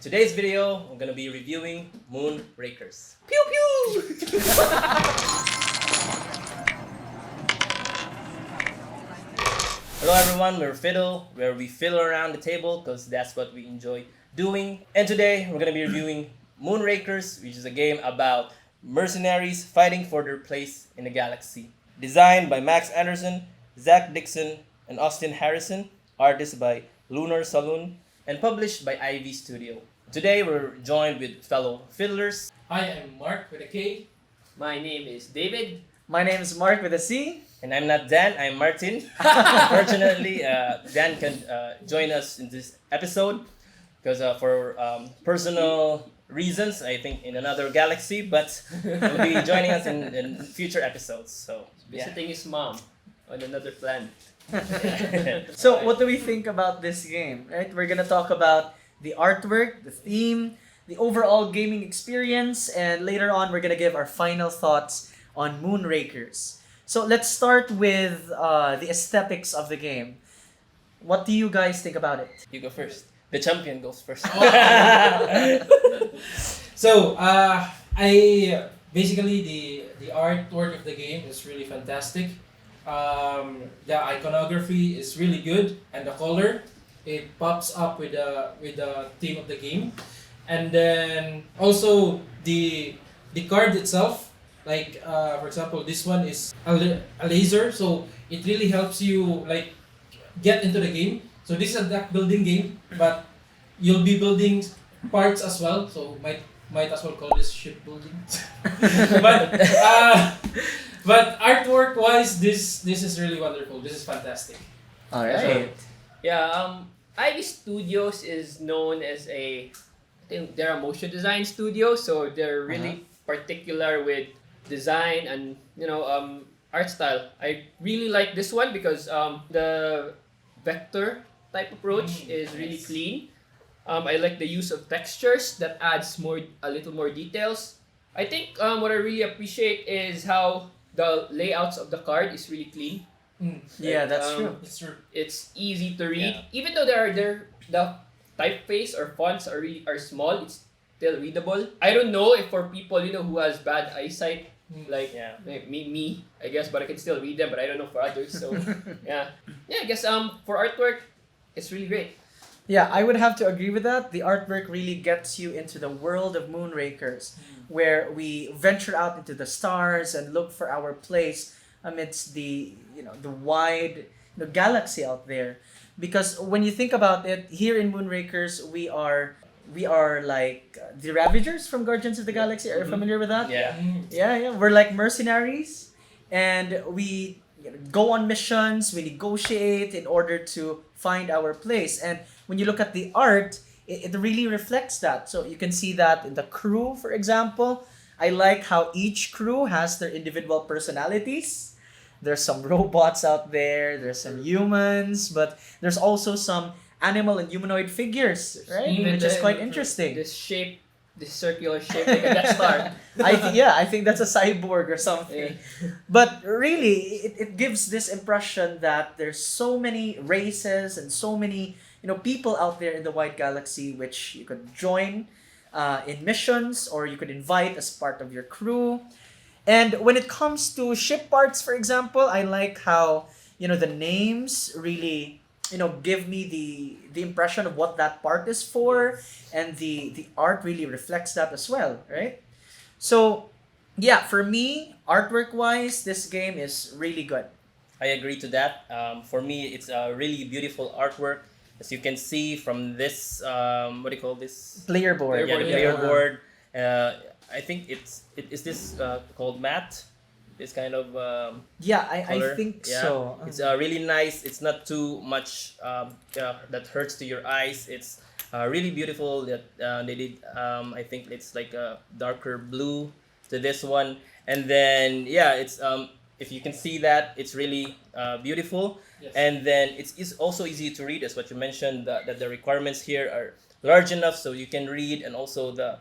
Today's video, I'm gonna be reviewing Moonrakers. Pew pew! Hello everyone, we're Fiddl, where we fiddle around the table because that's what we enjoy doing. And today, we're gonna be reviewing Moonrakers, which is a game about mercenaries fighting for their place in the galaxy. Designed by Max Anderson, Zach Dixon, and Austin Harrison, artist by Lunar Saloon, and published by Ivy Studio. Today, we're joined with fellow fiddlers. Hi, I'm Mark with a K. My name is David. My name is Mark with a C. And I'm not Dan, I'm Martin. Unfortunately, Dan can join us in this episode because for personal reasons, I think in another galaxy, but he'll be joining us in future episodes. So, yeah. Visiting his mom on another planet. So, what do we think about this game? Right, we're gonna talk about the artwork, the theme, the overall gaming experience, and later on, we're gonna give our final thoughts on Moonrakers. So let's start with the aesthetics of the game. What do you guys think about it? You go first. The champion goes first. So, I basically the artwork of the game is really fantastic. The iconography is really good, and the color it pops up with the theme of the game, and then also the card itself. Like for example, this one is a laser, so it really helps you like get into the game. So this is a deck building game, but you'll be building parts as well. So might as well call this shipbuilding. but but artwork wise, this is really wonderful. This is fantastic. All right. Ivy Studios is known as I think they're a motion design studio, so they're really particular with design and art style. I really like this one because the vector type approach is really clean. I like the use of textures that adds a little more details. I think what I really appreciate is how the layouts of the card is really clean. Yeah, that's true. It's true. It's easy to read, Yeah. even though the typeface or fonts are small. It's still readable. I don't know if for people who has bad eyesight, like Yeah. me, I guess, but I can still read them. But I don't know for others. So yeah. I guess for artwork, it's really great. Yeah, I would have to agree with that. The artwork really gets you into the world of Moonrakers, where we venture out into the stars and look for our place amidst the the wide galaxy out there. Because when you think about it, here in Moonrakers, we are like the Ravagers from Guardians of the Galaxy. Are you familiar with that? Yeah. Yeah. We're like mercenaries, and we go on missions. We negotiate in order to find our place. And when you look at the art, it really reflects that. So you can see that in the crew, for example. I like how each crew has their individual personalities. There's some robots out there. There's some humans, but there's also some animal and humanoid figures, right? Even Which is quite interesting. This circular shape, like a Death Star. I think that's a cyborg or something. But really, it gives this impression that there's so many races and so many people out there in the wide galaxy which you could join in missions, or you could invite as part of your crew. And when it comes to ship parts, for example, I like how the names really give me the impression of what that part is for, and the art really reflects that as well, right? So yeah, for me, artwork wise, this game is really good. I agree to that. For me, it's a really beautiful artwork. As you can see from this, what do you call this? Player board. Yeah, the player board. I think is this called matte? This kind of Yeah, color. I think Yeah. so. It's really nice. It's not too much that hurts to your eyes. It's really beautiful that they did. I think it's like a darker blue to this one, and then it's if you can see that it's really beautiful. Yes. And then it's also easy to read, as what you mentioned, that the requirements here are large enough so you can read, and also the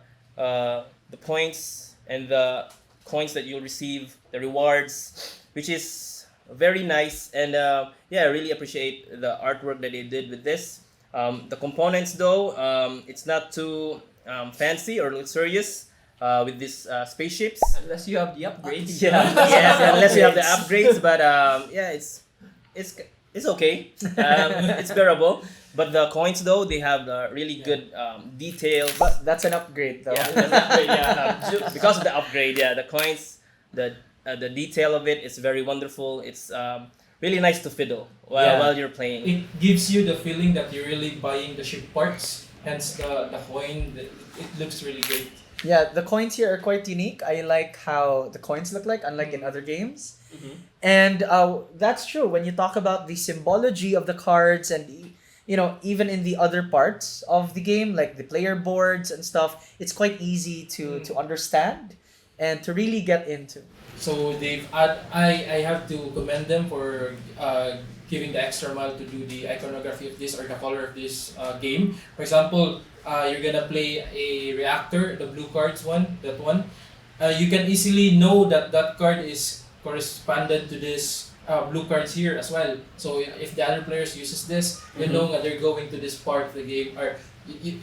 points and the coins that you'll receive, the rewards, which is very nice. And I really appreciate the artwork that they did with this. The components, though, it's not too fancy or luxurious with these spaceships. Unless you have the upgrades. Yes, unless you have the upgrades, but yeah, it's it's okay. It's bearable. But the coins, though, they have really good details. But that's an upgrade, though. Because of the upgrade, yeah, the coins, the detail of it is very wonderful. It's really nice to fiddle while you're playing. It gives you the feeling that you're really buying the ship parts. Hence the coin. It looks really great. Yeah, the coins here are quite unique. I like how the coins look like, unlike in other games. Mhm. And that's true when you talk about the symbology of the cards and even in the other parts of the game like the player boards and stuff, it's quite easy to understand and to really get into. So I have to commend them for giving the extra mile to do the iconography of this or the color of this game. For example, you're gonna play a reactor, the blue cards that one. You can easily know that card is correspondent to this blue cards here as well. So if the other players uses this, you know that they're going to this part of the game or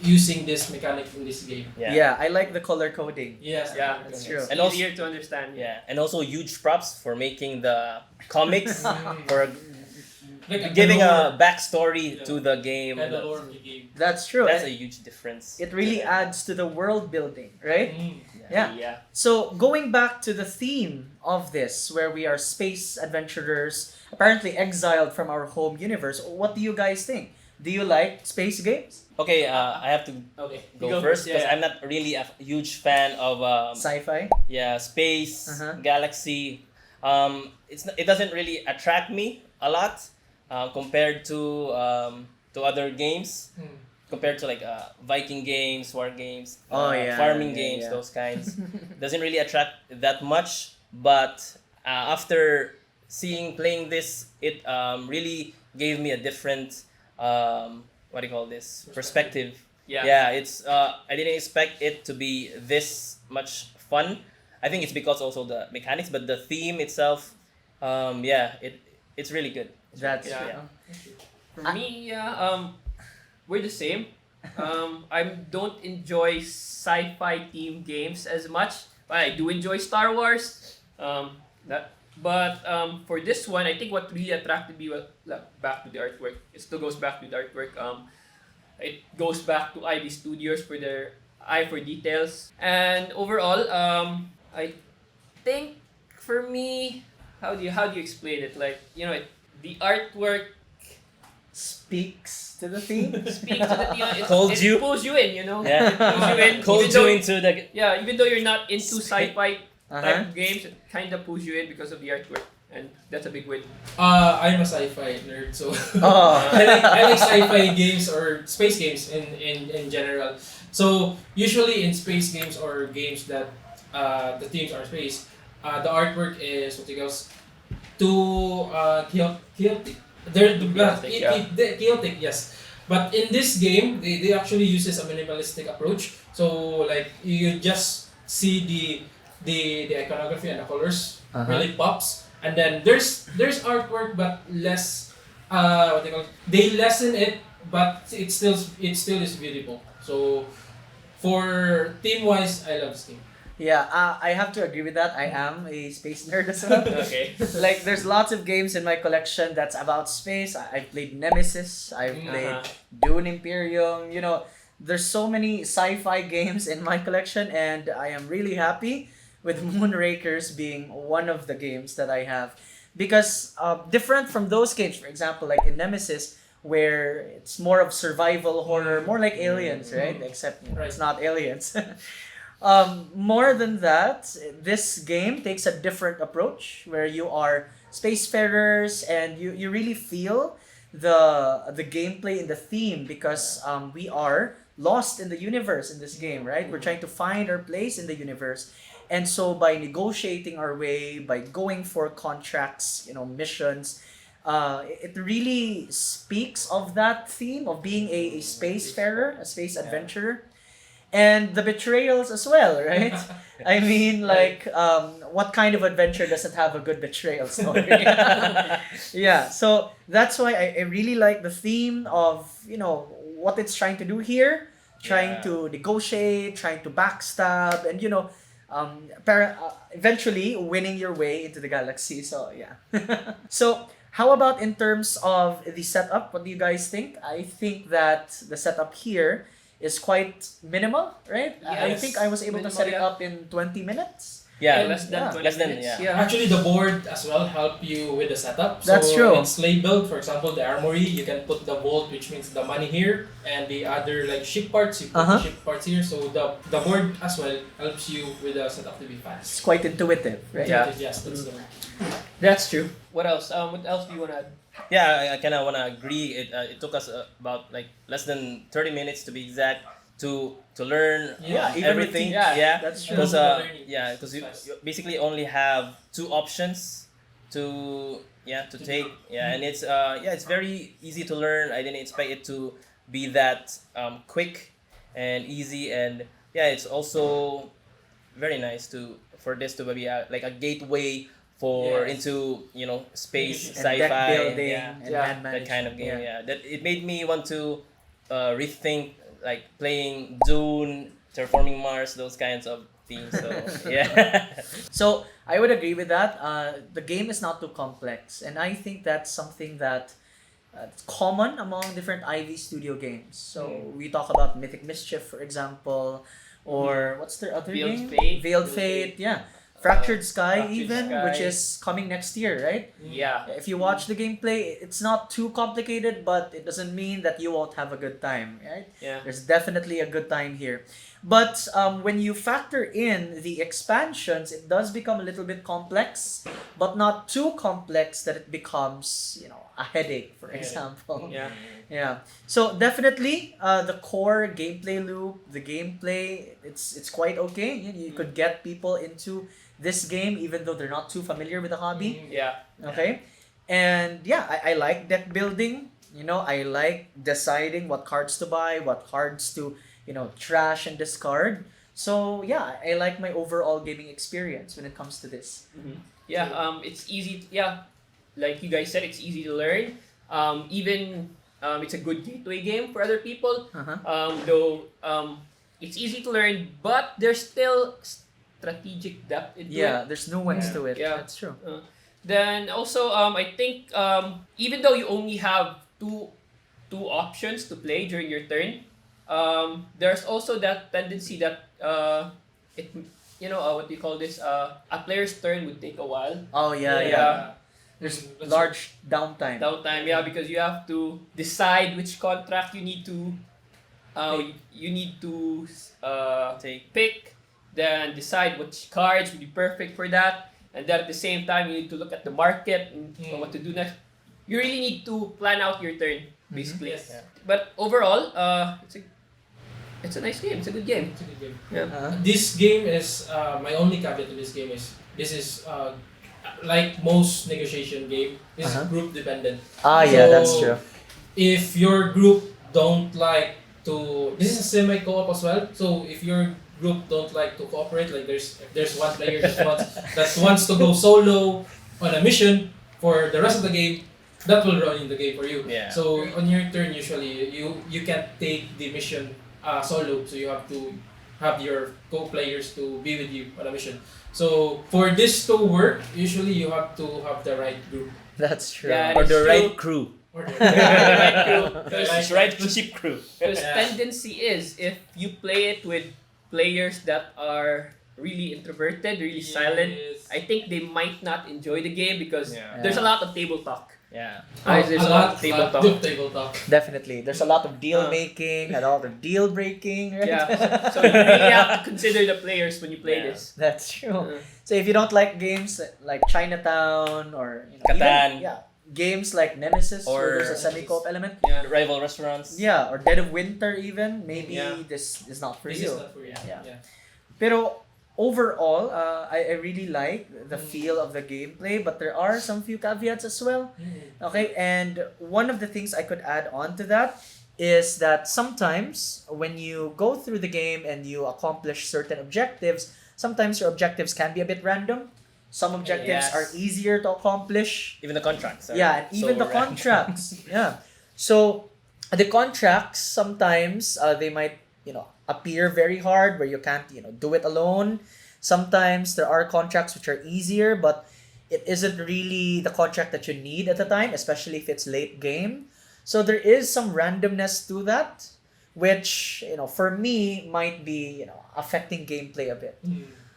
using this mechanic in this game. Yeah, I like the color coding. Yes, Yeah, That's true. It's And also- easier to understand. Yeah, and also huge props for making the comics for Like giving the a lore, backstory to the game. and the lore of the game. That's true. That's a huge difference. It really adds to the world building, right? Yeah. Yeah. So going back to the theme of this, where we are space adventurers, apparently exiled from our home universe, what do you guys think? Do you like space games? Okay, I have to Okay. go You first because yeah. I'm not really a huge fan of Sci-fi? space, Uh-huh. galaxy. It doesn't really attract me a lot compared to other games. Compared to like Viking games, war games, farming games, yeah. those kinds, doesn't really attract that much. But after playing this, it really gave me a different what do you call this perspective. Yeah. It's I didn't expect it to be this much fun. I think it's because also the mechanics, but the theme itself, it's really good. That's Yeah. true. For me, we're the same. I don't enjoy sci-fi themed games as much, but I do enjoy Star Wars. For this one, I think what really attracted me was back to the artwork. It still goes back to the artwork. It goes back to IB Studios for their eye for details. And overall, I think for me, how do you explain it? Like the artwork Speaks to the theme. speaks to the it Pulls you. pulls you in, Yeah, It pulls you in. Cold even though, you into the even though you're not into sci-fi Uh-huh. type games, it kind of pulls you in because of the artwork, and that's a big win. I'm a sci-fi nerd, so Oh. I like sci-fi games or space games in general. So usually in space games or games that the themes are space, the artwork is what it goes too chaotic. Chaotic, yes. But in this game, they actually uses a minimalistic approach. So like you just see the iconography and the colors really pops, and then there's artwork but less what they call it, they lessen it, but it still is beautiful. So for team wise, I love this game. Yeah, I have to agree with that. I am a space nerd as well. Okay. Like, there's lots of games in my collection that's about space. I've played Nemesis. I've played Dune Imperium. There's so many sci-fi games in my collection, and I am really happy with Moonrakers being one of the games that I have. Because different from those games, for example, like in Nemesis, where it's more of survival horror, more like Aliens, right? Except it's not Aliens. More than that, this game takes a different approach where you are spacefarers and you really feel the gameplay and the theme because we are lost in the universe in this game, right? We're trying to find our place in the universe. And so by negotiating our way, by going for contracts, missions, it really speaks of that theme of being a spacefarer, a space adventurer. And the betrayals as well, right? I mean, like, what kind of adventure doesn't have a good betrayal story? Yeah, so that's why I really like the theme of, what it's trying to do here, trying Yeah. to negotiate, trying to backstab, and eventually winning your way into the galaxy. So yeah. So how about in terms of the setup? What do you guys think? I think that the setup here is quite minimal, right? I Yes. think I was able to Minimal, set it yeah. up in 20 minutes. Yeah, less than yeah. 20 Less than, minutes. yeah. Actually, the board as well help you with the setup. So That's true. It's labeled, for example, the armory. You can put the vault, which means the money here, and the other like ship parts. You put Uh-huh. the ship parts here. So the board as well helps you with the setup to be fast. It's quite intuitive, right? Yeah. Yes, that's the word. That's true. What else? What else do you want to add? Yeah, I kind of want to agree. It took us about like less than 30 minutes to be exact to learn Yeah, even with everything. the- yeah, that's true. Because Learning. you Fast. basically only have two options to take. Yeah, and it's very easy to learn. I didn't expect it to be that quick and easy, and yeah, it's also very nice for this to be like a gateway for Yes. into space And sci-fi, deck building yeah, and Yeah, man that kind of game. management, Yeah, that it made me want to rethink like playing Dune, terraforming Mars, those kinds of themes. So yeah. So I would agree with that. The game is not too complex, and I think that's something that it's common among different Ivy Studio games. So we talk about Mythic Mischief, for example, or what's their other Veiled game? Fate. Veiled Fate, yeah. Fractured Sky, Fractured even, Sky. which is coming next year, right? Yeah. If you watch the gameplay, it's not too complicated, but it doesn't mean that you won't have a good time, right? Yeah. There's definitely a good time here. But when you factor in the expansions, it does become a little bit complex, but not too complex that it becomes, a headache, for Headache. example. Yeah. Yeah. So definitely, the core gameplay loop, the gameplay, it's quite okay. You could get people into this game even though they're not too familiar with the hobby. Yeah. Okay. And yeah, I like deck building. I like deciding what cards to buy, what cards to, trash and discard. So yeah, I like my overall gaming experience when it comes to this. Yeah. It's easy. Yeah. Like you guys said, it's easy to learn. Even it's a good gateway game for other people. Uh-huh. Though it's easy to learn, but there's still strategic depth into Yeah, it. there's nuance Yeah. to it. Yeah. That's true. Then also, I think even though you only have two options to play during your turn, there's also that tendency that it what do you call this? A player's turn would take a while. Oh yeah, Yeah. yeah. There's That's large downtime. Downtime, yeah, because you have to decide which contract you need to pick, then decide which cards would be perfect for that, and then at the same time you need to look at the market and what to do next. You really need to plan out your turn, basically. Yes. Yeah. But overall, it's a nice game. It's a good game. It's a good game. Yeah. This game is my only caveat to this game is this is like most negotiation game. This Uh-huh. is group dependent. Ah, yeah, So, that's true. If your group don't like to, this is a semi co-op as well. So if your group don't like to cooperate, like there's one player that wants to go solo on a mission for the rest of the game, that will run in the game for you. Yeah. So on your turn, usually you can't take the mission solo, so you have to have your co-players to be with you on a mission. So for this to work, usually you have to have the right group. That's true. Yeah, Or it's the true. right crew. Or the It's right ship crew. Because Yeah. tendency is if you play it with players that are really introverted, really silent, Yes. I think they might not enjoy the game because Yeah. there's a lot of table talk. Yeah. There's a lot of table talk. Good table talk. Definitely. There's a lot of deal making, a lot of deal breaking, right? Yeah. So you really have to consider the players when you play Yeah. this. That's true. Uh, So if you don't like games like Chinatown or Catan. games like Nemesis Or- where there's a semi-co-op element. yeah. Rival restaurants. Yeah, or Dead of Winter even, maybe Yeah. this is not for This you. is not for you. Yeah. Pero overall, I really like the feel of the gameplay, but there are some few caveats as well. Okay, and one of the things I could add on to that is that sometimes when you go through the game and you accomplish certain objectives, sometimes your objectives can be a bit random. Some objectives Yes. are easier to accomplish. Even the contracts. Are Yeah, and even so the random. contracts. Yeah. So The contracts sometimes they might appear very hard where you can't do it alone. Sometimes there are contracts which are easier, but it isn't really the contract that you need at the time, especially if it's late game. So there is some randomness to that, which for me might be affecting gameplay a bit.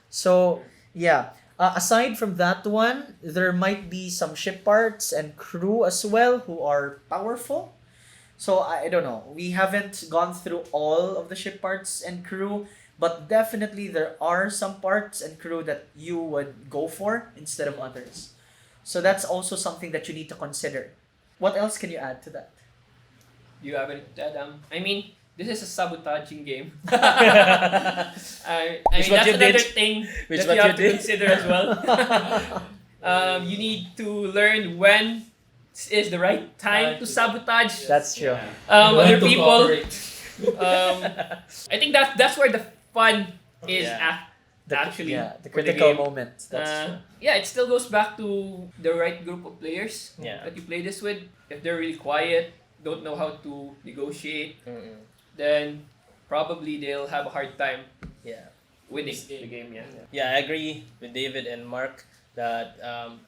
So yeah, aside from that one, there might be some ship parts and crew as well who are powerful. So I don't know. We haven't gone through all of the ship parts and crew, but definitely there are some parts and crew that you would go for instead of others. So that's also something that you need to consider. What else can you add to that? You haven't, Adam. I mean, this is a sabotaging game. I Which mean, what that's you another did. thing Which that what you have you to did. consider as well. You need to learn when is the right time to sabotage. That's true. When Other to people. cooperate. I think that's where the fun is Yeah. actually The for the critical game. moment. That's true. Yeah, it still goes back to the right group of players Yeah. that you play this with. If they're really quiet, don't know how to negotiate, Mm-mm. then probably they'll have a hard time Yeah. winning This game. the game. Yeah. Yeah, I agree with David and Mark that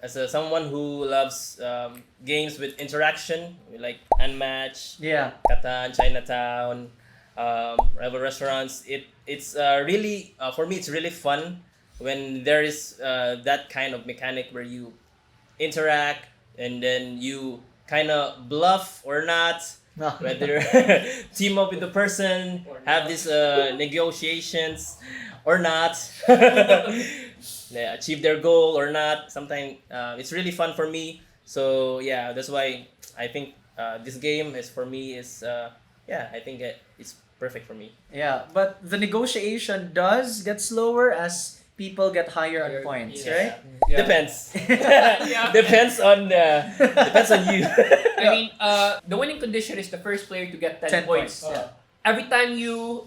as someone who loves games with interaction, like Unmatch, Yeah. Catan, Chinatown, rival restaurants, it's really for me it's really fun when there is that kind of mechanic where you interact and then you kind of bluff or not, whether team up with the person, Or have not. these negotiations or not, yeah, achieve their goal or not. Sometimes it's really fun for me. So yeah, that's why I think this game is for me is yeah, I think it's perfect for me. Yeah, but the negotiation does get slower as people get higher on Higher, points, yeah. right? Yeah. Depends. Yeah. Depends on depends on you. I mean, the winning condition is the first player to get 10, 10 points. points. Yeah. Every time you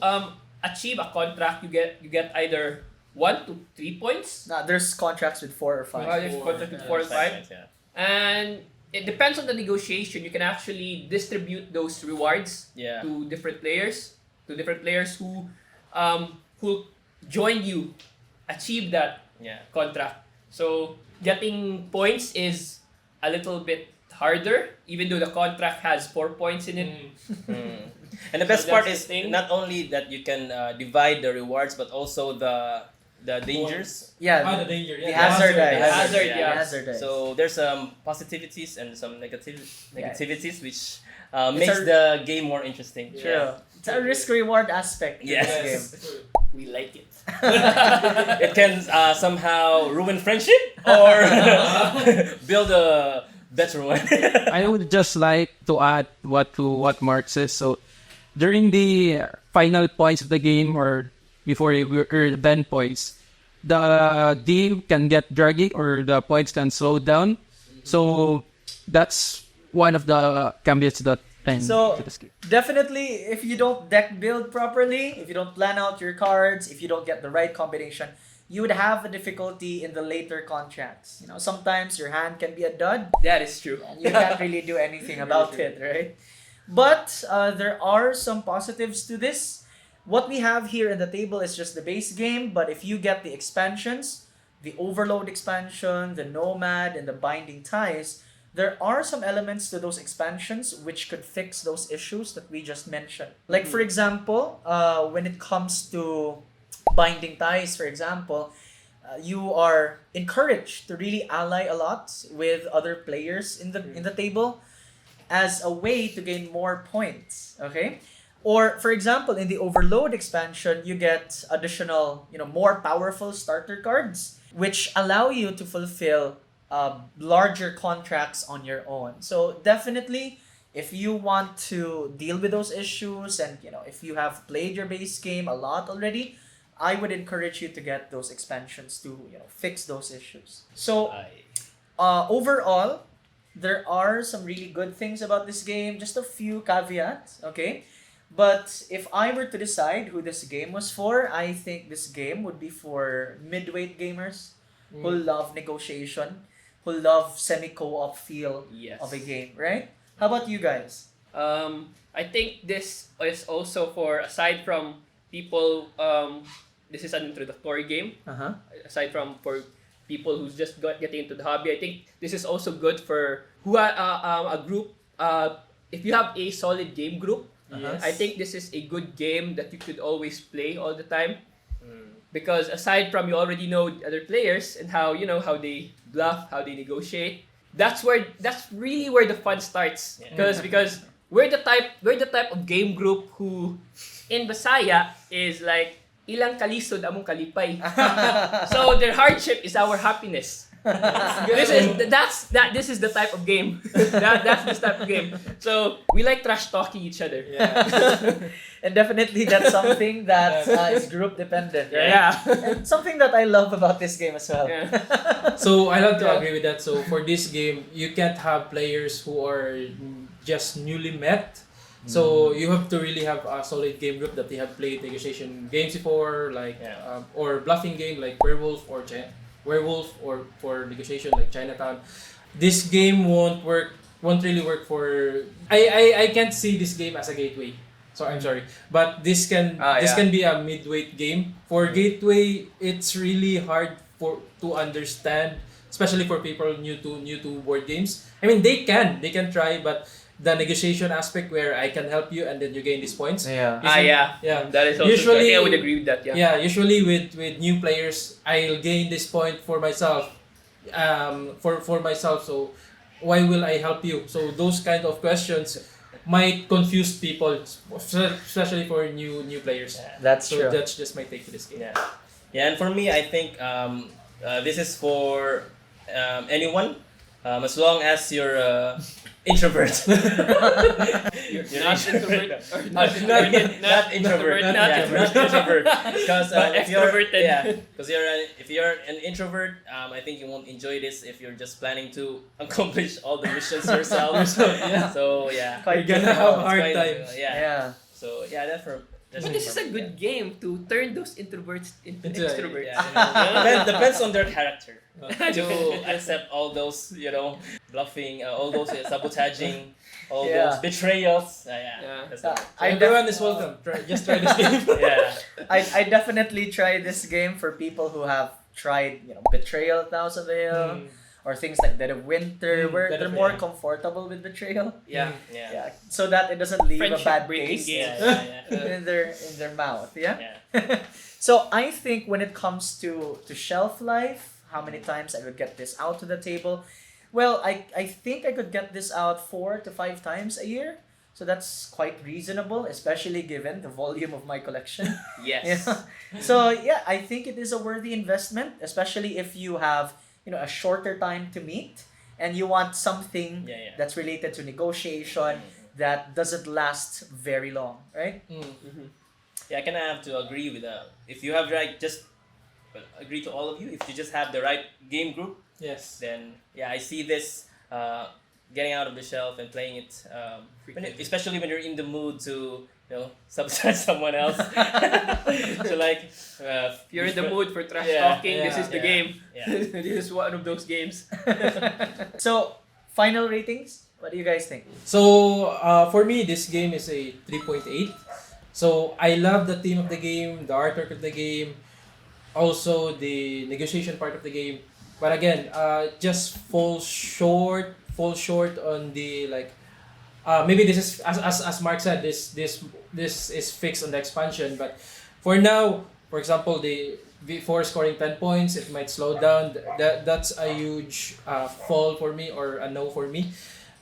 achieve a contract, you get either 1 to 3 points. Nah, there's contracts with 4 or 5. There's contract with 4 or 5. Yeah. And it depends on the negotiation. You can actually distribute those rewards Yeah. to different players, who join you achieve that Yeah. contract. So getting points is a little bit harder, even though the contract has 4 points in it. Mm. And the So best part that's is the thing. not only that you can divide the rewards, but also the dangers. Yeah, The danger. the Yeah, hazard dice. The hazard, yeah. yeah. Hazard dice. So there's some positivities and some negativities, which It's makes a- the game more interesting. True. It's a risk-reward aspect to Yes. this game. We like it. It can somehow ruin friendship or build a better one. I would just like to add what Mark says. So during the final points of the game or before you earn 10 points, the game can get draggy or the points can slow down. So that's one of the caveats that So to this game. definitely, if you don't deck build properly, if you don't plan out your cards, if you don't get the right combination, you would have a difficulty in the later contracts. Sometimes your hand can be a dud, That is true. and you can't really do anything about it, right? But there are some positives to this. What we have here in the table is just the base game, but if you get the expansions, the Overload expansion, the Nomad, and the Binding Ties, there are some elements to those expansions which could fix those issues that we just mentioned. Like, for example, when it comes to Binding Ties, for example, you are encouraged to really ally a lot with other players in the table as a way to gain more points. Okay, or for example, in the Overload expansion, you get additional, more powerful starter cards which allow you to fulfill larger contracts on your own. So definitely, if you want to deal with those issues and if you have played your base game a lot already, I would encourage you to get those expansions to fix those issues. So overall, there are some really good things about this game. Just a few caveats, okay? But if I were to decide who this game was for, I think this game would be for midweight gamers who love negotiation, who love semi-co-op feel Yes. of a game, right? How about you guys? I think this is also for, aside from people, this is an introductory game. Uh-huh. Aside from for people who's just getting into the hobby, I think this is also good for a group. If you have a solid game group, Yes. I think this is a good game that you could always play all the time. Because aside from you already know other players and how how they bluff, how they negotiate, that's really where the fun starts. Because we're the type of game group who in Bisaya is like ilang kalisod among kalipay. So their hardship is our happiness. This is the type of game. That's this type of game. So we like trash talking each other. And definitely that's something that is group dependent, right? Yeah. And something that I love about this game as well. So I have to agree with that. So for this game, you can't have players who are just newly met. So you have to really have a solid game group that they have played negotiation games before, like or bluffing game like Werewolf or for negotiation like Chinatown. This game won't really work for. I can't see this game as a gateway. So I'm sorry, but this can be a midweight game. For gateway, it's really hard to understand, especially for people new to board games. I mean, they can try, but the negotiation aspect where I can help you and then you gain these points. Yeah. Yeah. That is also Usually- I think I would agree with that. Yeah. Yeah, usually with new players, I'll gain this point for myself. For myself, so why will I help you? So those kind of questions might confuse people, especially for new players. That's So true. that's just my take to this game. Yeah, and for me, I think this is for anyone, as long as you're introvert. You're not introvert or not introvert. not Yeah, introvert. not introvert. Because But extroverted. if you're an introvert, I think you won't enjoy this if you're just planning to accomplish all the missions yourself. So yeah, Quite You're gonna have It's hard quite, times. yeah. So yeah, that's But this is a good game to turn those introverts into Into- extroverts. Yeah. Depends on their character to accept all those, bluffing, all those sabotaging, all Yeah. those betrayals. Yeah. That's Uh, it. So everyone is welcome. Just try this game. Yeah. I definitely try this game for people who have tried, Betrayal at Thousand Veil or things like Dead of Winter, where Dead they're of- more yeah. comfortable with betrayal. Yeah. Yeah, so that it doesn't leave a Friendship bad breaking taste game. Yeah. in their mouth. Yeah. Yeah. So I think when it comes to shelf life, how many times I would get this out to the table? Well, I think I could get this out 4 to 5 times a year. So that's quite reasonable, especially given the volume of my collection. Yes. Yeah. So yeah, I think it is a worthy investment, especially if you have a shorter time to meet and you want something Yeah. that's related to negotiation that doesn't last very long, right? Yeah, I kind of have to agree with that. If you have agree to all of you. If you just have the right game group, Yes. then yeah, I see this getting out of the shelf and playing it. Especially when you're in the mood to sabotage someone else. So like, If you're in the mood for trash Yeah, talking, this is the yeah, game. yeah. This is one of those games. So, final ratings? What do you guys think? So for me, this game is a 3.8. So I love the theme of the game, the artwork of the game, also the negotiation part of the game. But again, just falls short on the maybe this is as Mark said, this is fixed on the expansion. But for now, for example, before scoring 10 points, it might slow down. That's a huge fall for me, or a no for me.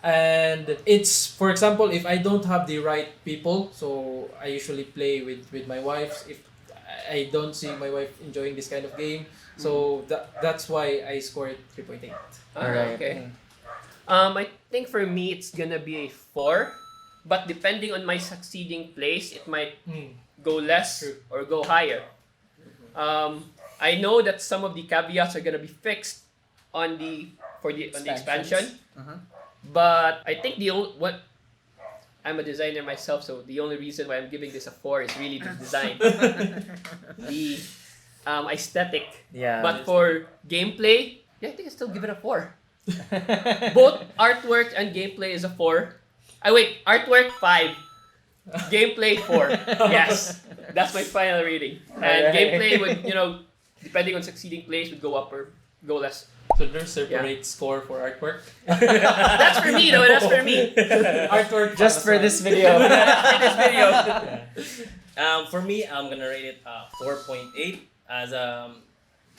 And it's, for example, if I don't have the right people, so I usually play with my wife. If I don't see my wife enjoying this kind of game, so that's why I score it 3.8. Alright. Okay. I think for me it's gonna be a 4, but depending on my succeeding plays, it might go less True. or go higher. I know that some of the caveats are gonna be fixed on the expansion, but I think I'm a designer myself, so the only reason why I'm giving this a 4 is really the design, the aesthetic. Yeah. But for gameplay, yeah, I think I still give it a 4. Both artwork and gameplay is a 4. Wait, artwork 5. Gameplay 4. Yes. That's my final rating. And Alright. gameplay would, depending on succeeding plays, would go up or go less. So there's separate score for artwork. That's for me though, that's for me. Artwork Just for this video. For this video. For me, I'm gonna rate it 4.8 as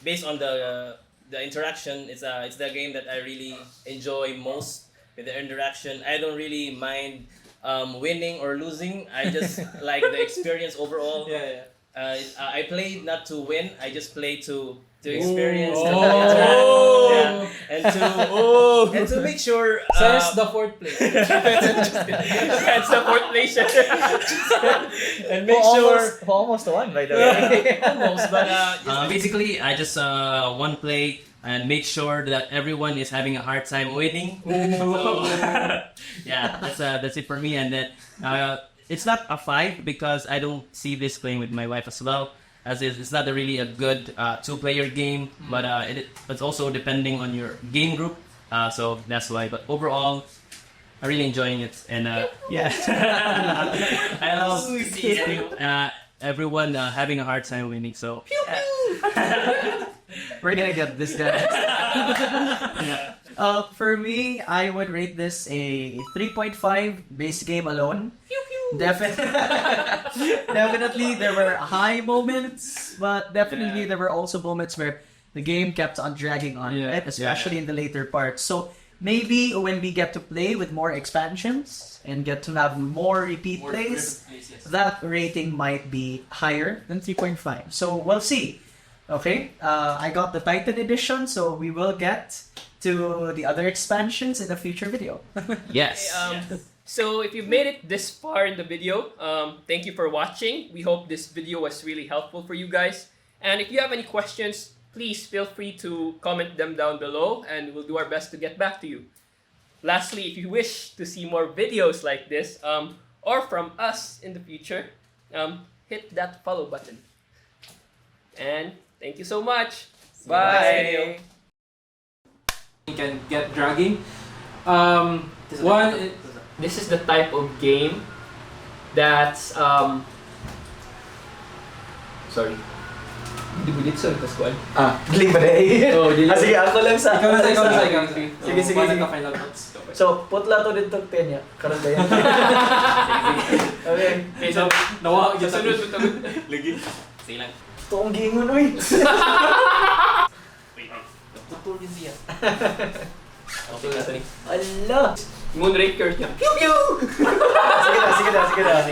based on the interaction. It's the game that I really enjoy most with the interaction. I don't really mind winning or losing. I just like the experience overall. Yeah. I played not to win. I just play to experience the Oh. yeah, and to make sure. So it's the fourth place. That's the fourth place. And make sure. Who almost won, by the way. Almost, but Basically, I just one play and make sure that everyone is having a hard time winning. So, yeah, that's it for me. And then it's not a 5 because I don't see this playing with my wife as well. As it's not really a good 2-player game, but it's also depending on your game group. So that's why. But overall, I'm really enjoying it, and yeah, I love to see everyone having a hard time winning. So We're gonna get this guy. For me, I would rate this a 3.5 base game alone. Definitely, there were high moments, but definitely there were also moments where the game kept on dragging on, Yeah. right? Especially in the later parts. So maybe when we get to play with more expansions and get to have more repeat plays, that rating might be higher than 3.5. So we'll see. Okay, I got the Titan edition, so we will get to the other expansions in a future video. yes. So if you've made it this far in the video, thank you for watching. We hope this video was really helpful for you guys. And if you have any questions, please feel free to comment them down below and we'll do our best to get back to you. Lastly, if you wish to see more videos like this, or from us in the future, hit that follow button. And thank you so much. Bye. Can get dragging. This is the type of game that's sorry. Hindi mo dito sa Pascual. Galing ba na eh? Oh, di- Sige, ako lang sa... Ikaw na. Sige, sige. Final thoughts. So, putla to dito penya. Karoon ba yan? Okay. Okay, so Nawa, yung sunod mo tagot. Lagi. Sige lang. Ito ang gingon, uy. Wait. Tutur din siya. Okay na, sorry. Ala! Moonrakers niya. Sige na.